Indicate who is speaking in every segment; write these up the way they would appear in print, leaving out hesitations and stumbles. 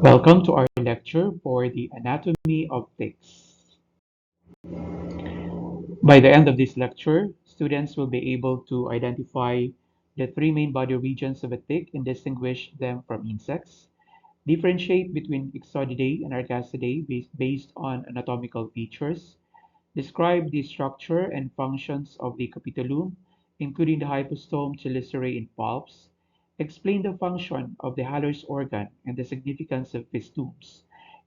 Speaker 1: Welcome to our lecture for the anatomy of ticks. By the end of this lecture, students will be able to identify the three main body regions of a tick and distinguish them from insects, differentiate between Ixodidae and Archacidae based on anatomical features, describe the structure and functions of the capitulum, including the hypostome, chelicerae, and palps. Explain the function of the Haller's organ and the significance of fistumes,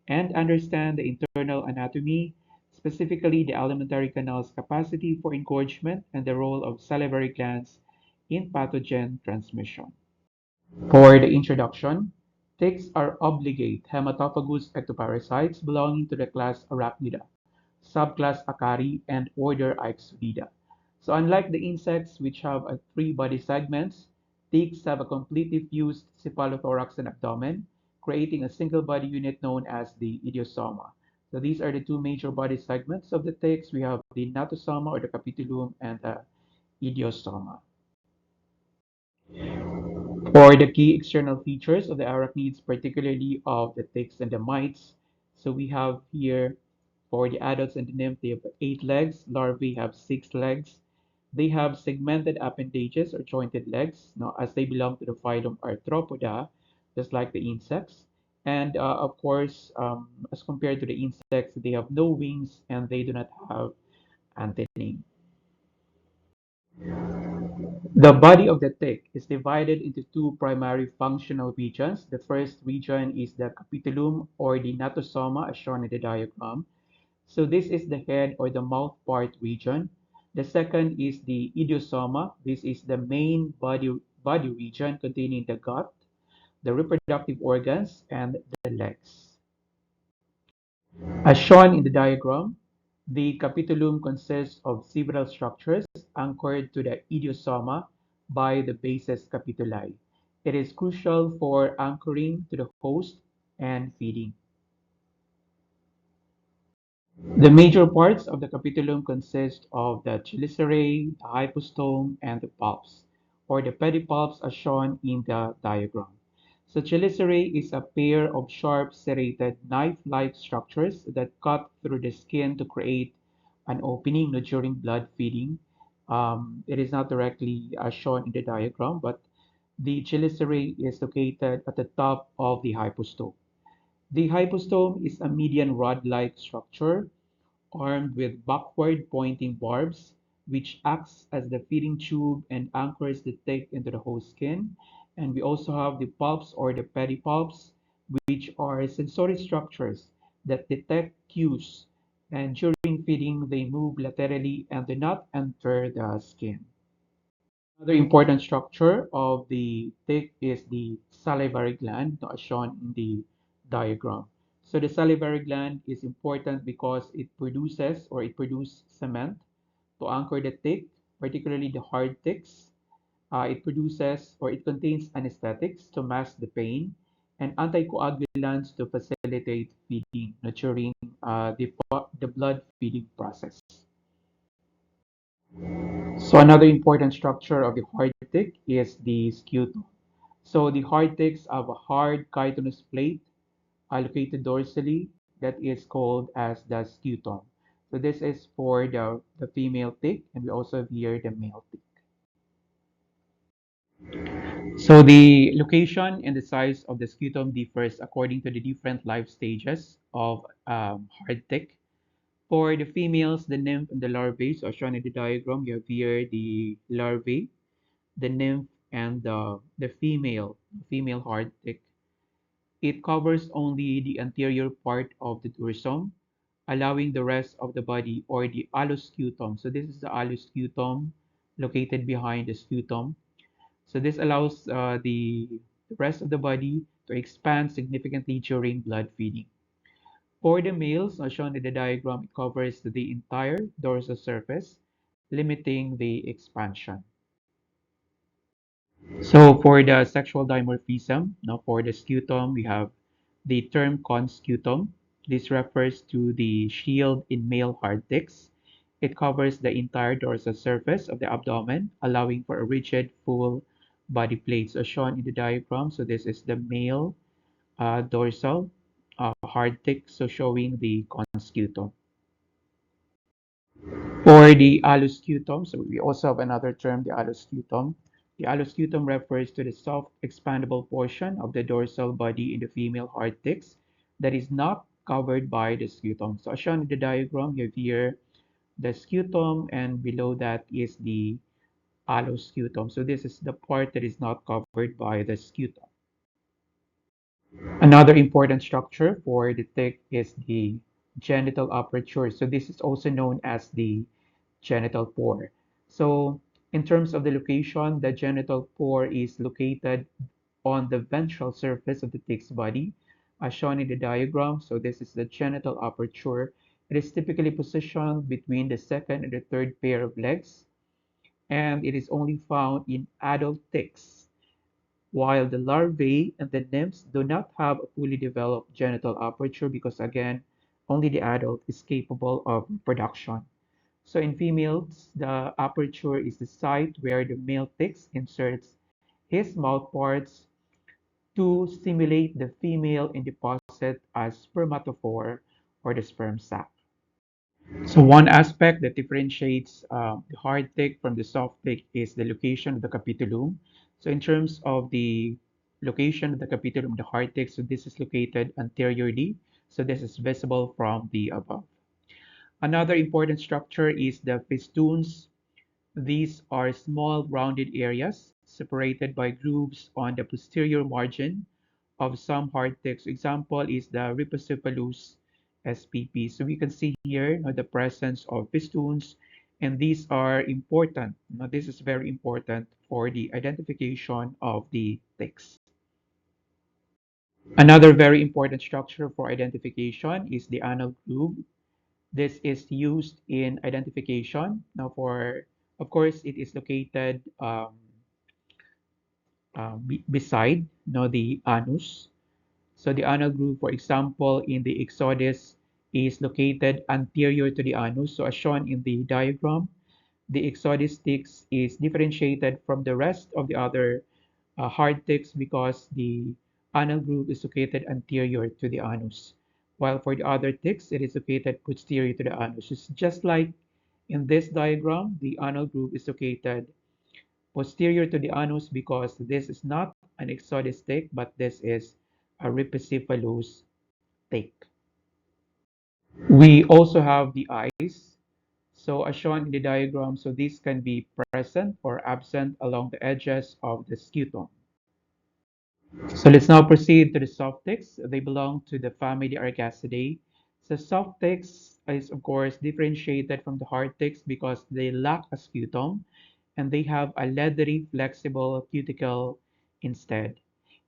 Speaker 1: and understand the internal anatomy, specifically the alimentary canal's capacity for engorgement and the role of salivary glands in pathogen transmission. For the introduction, ticks are obligate hematophagous ectoparasites belonging to the class Arachnida, subclass Acari, and order Ixodida. So unlike the insects which have three body segments, ticks have a completely fused cephalothorax and abdomen, creating a single body unit known as the idiosoma. So these are the two major body segments of the ticks. We have the natosoma or the capitulum and the idiosoma. For the key external features of the arachnids, particularly of the ticks and the mites, so we have here for the adults and the nymph, they have 8 legs. Larvae have 6 legs. They have segmented appendages or jointed legs, now as they belong to the phylum Arthropoda, just like the insects. And of course, as compared to the insects, they have no wings and they do not have antennae. The body of the tick is divided into two primary functional regions. The first region is the capitulum or the natosoma, as shown in the diagram. So this is the head or the mouth part region. The second is the idiosoma. This is the main body region containing the gut, the reproductive organs, and the legs. As shown in the diagram, the capitulum consists of several structures anchored to the idiosoma by the bases capituli. It is crucial for anchoring to the host and feeding. The major parts of the capitulum consist of the chelicerae, the hypostome, and the palps, or the pedipalps as shown in the diagram. So chelicerae is a pair of sharp serrated knife-like structures that cut through the skin to create an opening during blood feeding. It is not directly as shown in the diagram, but the chelicerae is located at the top of the hypostome. The hypostome is a median rod-like structure armed with backward-pointing barbs, which acts as the feeding tube and anchors the tick into the host skin. And we also have the palps or the pedipalps, which are sensory structures that detect cues. And during feeding, they move laterally and do not enter the skin. Another important structure of the tick is the salivary gland, as shown in the diagram. So the salivary gland is important because it produces cement to anchor the tick, particularly the hard ticks. It contains anesthetics to mask the pain and anticoagulants to facilitate feeding during the blood feeding process. So another important structure of the hard tick is the scutum. So the hard ticks have a hard chitinous plate located dorsally that is called as the scutum. So this is for the female tick, and we also have here the male tick. So the location and the size of the scutum differs according to the different life stages of hard tick. For the females, the nymph and the larvae, so as shown in the diagram, you have here the larvae, the nymph, and the female hard tick. It covers only the anterior part of the dorsum, allowing the rest of the body or the alloscutum. So this is the alloscutum located behind the scutum. So this allows the rest of the body to expand significantly during blood feeding. For the males, as shown in the diagram, it covers the entire dorsal surface, limiting the expansion. So for the sexual dimorphism, now for the scutum, we have the term conscutum. This refers to the shield in male hard ticks. It covers the entire dorsal surface of the abdomen, allowing for a rigid, full body plate, as shown in the diagram. So this is the male dorsal hard tick, so showing the conscutum. For the alloscutum, so we also have another term, the alloscutum. The alloscutum refers to the soft, expandable portion of the dorsal body in the female hard ticks that is not covered by the scutum. So as shown in the diagram, you have here the scutum, and below that is the alloscutum. So this is the part that is not covered by the scutum. Another important structure for the tick is the genital aperture. So this is also known as the genital pore. So in terms of the location, the genital pore is located on the ventral surface of the tick's body, as shown in the diagram. So this is the genital aperture. It is typically positioned between the second and the third pair of legs, and it is only found in adult ticks, while the larvae and the nymphs do not have a fully developed genital aperture because, again, only the adult is capable of reproduction. So in females, the aperture is the site where the male tick inserts his mouthparts to stimulate the female in deposit as spermatophore or the sperm sac. So one aspect that differentiates the hard tick from the soft tick is the location of the capitulum. So in terms of the location of the capitulum of the hard tick, so this is located anteriorly. So this is visible from the above. Another important structure is the festoons. These are small rounded areas separated by grooves on the posterior margin of some hard ticks. Example is the Rhipicephalus SPP. So we can see here the presence of festoons, and these are important. Now, this is very important for the identification of the ticks. Another very important structure for identification is the anal groove. This is used in identification. Now, of course, it is located beside the anus. So the anal groove, for example, in the Ixodis is located anterior to the anus. So as shown in the diagram, the Ixodis ticks is differentiated from the rest of the other hard ticks because the anal groove is located anterior to the anus. While for the other ticks, it is located posterior to the anus. It's just like in this diagram, the anal groove is located posterior to the anus because this is not an Ixodis tick, but this is a Rhipicephalus tick. We also have the eyes. So as shown in the diagram, so these can be present or absent along the edges of the scutum. So let's now proceed to the soft ticks. They belong to the family Argacidae. So soft ticks is of course differentiated from the hard ticks because they lack a scutum and they have a leathery flexible cuticle instead.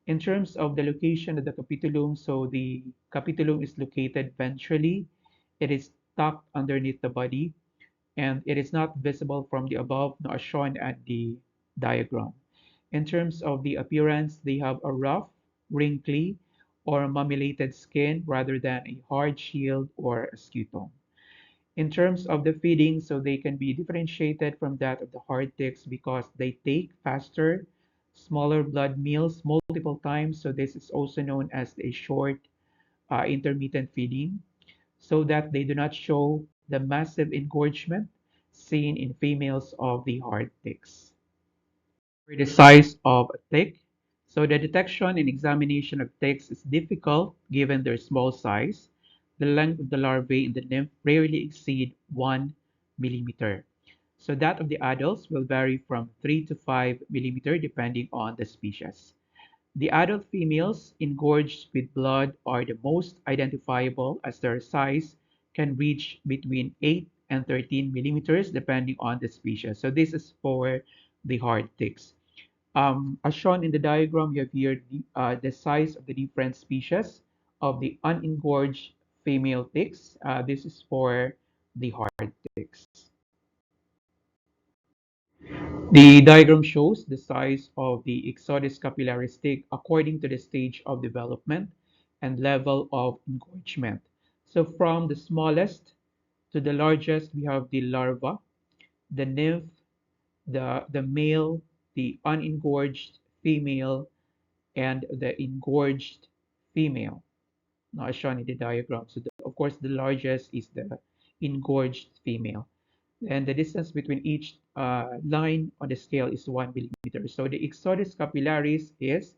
Speaker 1: In terms of the location of the capitulum, so the capitulum is located ventrally. It is tucked underneath the body and it is not visible from the above nor shown at the diagram. In terms of the appearance, they have a rough, wrinkly, or mammillated skin rather than a hard shield or a scutum. In terms of the feeding, so they can be differentiated from that of the hard ticks because they take faster, smaller blood meals multiple times. So this is also known as a short intermittent feeding so that they do not show the massive engorgement seen in females of the hard ticks. For the size of a tick, so the detection and examination of ticks is difficult given their small size. The length of the larvae in the nymph rarely exceed 1 millimeter. So that of the adults will vary from 3 to 5 millimeter depending on the species. The adult females engorged with blood are the most identifiable as their size can reach between 8 and 13 millimeters depending on the species. So this is for the hard ticks. As shown in the diagram, you have here the size of the different species of the unengorged female ticks. This is for the hard ticks. The diagram shows the size of the Ixodis capillaris tick according to the stage of development and level of engorgement. So from the smallest to the largest, we have the larva, the nymph, the male, the unengorged female, and the engorged female, now as shown in the diagram. So of course, the largest is the engorged female. And the distance between each line on the scale is 1 millimeter. So the Ixodis capillaris is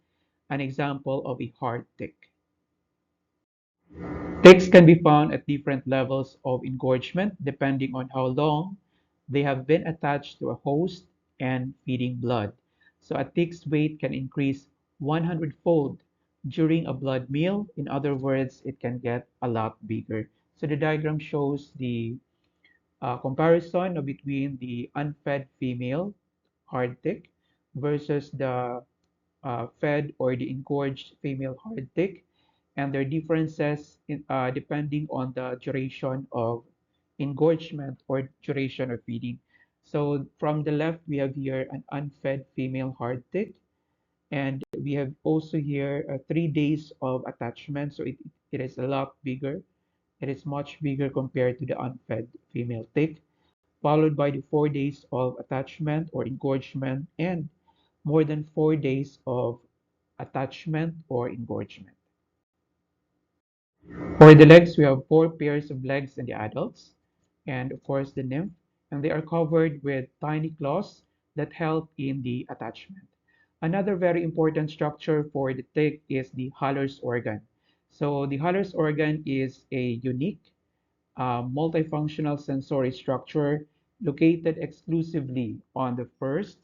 Speaker 1: an example of a hard tick. Ticks can be found at different levels of engorgement depending on how long they have been attached to a host and feeding blood. So a tick's weight can increase 100-fold during a blood meal. In other words, it can get a lot bigger. So the diagram shows the comparison between the unfed female hard tick versus the fed or the engorged female hard tick, and their differences depending on the duration of engorgement or duration of feeding. So from the left, we have here an unfed female hard tick, and we have also here 3 days of attachment. So it is a lot bigger. It is much bigger compared to the unfed female tick, followed by the 4 days of attachment or engorgement and more than 4 days of attachment or engorgement. For the legs, we have 4 pairs of legs in the adults, and of course the nymph, and they are covered with tiny claws that help in the attachment. Another very important structure for the tick is the Haller's organ. So the Haller's organ is a unique multifunctional sensory structure located exclusively on the first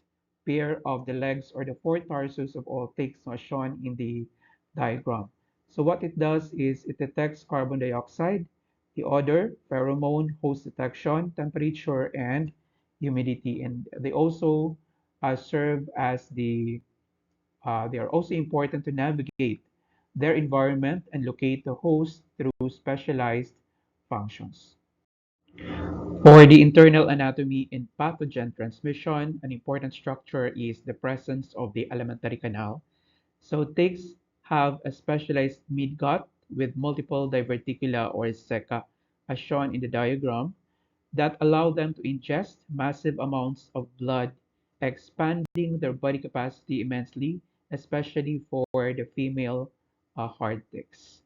Speaker 1: pair of the legs or the four tarsus of all ticks as shown in the diagram. So what it does is it detects carbon dioxide, the odor, pheromone, host detection, temperature, and humidity. And they also serve as they are also important to navigate their environment and locate the host through specialized functions. For the internal anatomy in pathogen transmission, an important structure is the presence of the alimentary canal. So ticks have a specialized midgut with multiple diverticula or ceca, as shown in the diagram, that allow them to ingest massive amounts of blood, expanding their body capacity immensely, especially for the female hard ticks.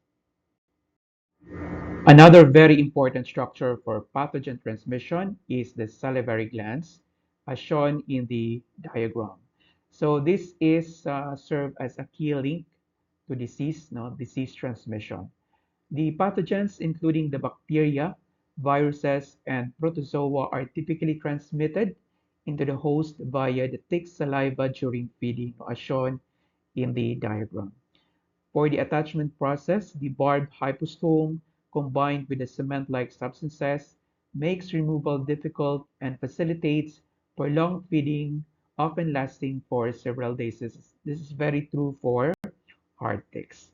Speaker 1: Another very important structure for pathogen transmission is the salivary glands, as shown in the diagram. So this is serve as a key link to disease, no, disease transmission. The pathogens, including the bacteria, viruses, and protozoa, are typically transmitted into the host via the tick saliva during feeding, as shown in the diagram. For the attachment process, the barbed hypostome combined with the cement-like substances makes removal difficult and facilitates prolonged feeding, often lasting for several days. This is very true for hard ticks.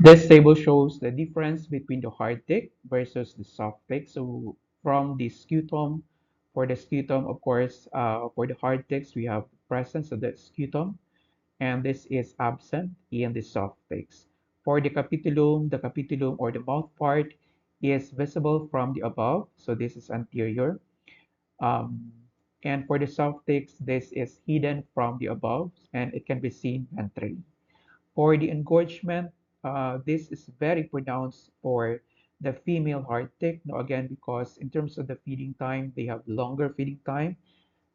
Speaker 1: This table shows the difference between the hard tick versus the soft tick. So from the scutum, for the scutum, of course, for the hard ticks, we have presence of the scutum, and this is absent in the soft ticks. For the capitulum or the mouth part is visible from the above, so this is anterior. Um, and for the soft ticks, this is hidden from the above, and it can be seen ventrally. For the engorgement, this is very pronounced for the female hard tick. Now again, because in terms of the feeding time, they have longer feeding time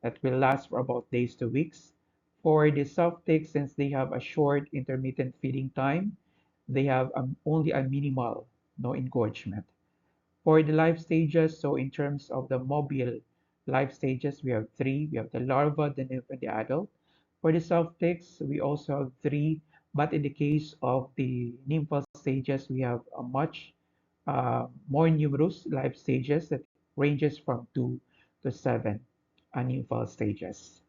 Speaker 1: that will last for about days to weeks. For the soft ticks, since they have a short intermittent feeding time, they have only a minimal no engorgement. For the life stages, so in terms of the mobile life stages, we have three. We have the larva, the nymph, and the adult. For the soft ticks, we also have three, but in the case of the nymphal stages, we have a much more numerous life stages that ranges from 2 to 7 nymphal stages.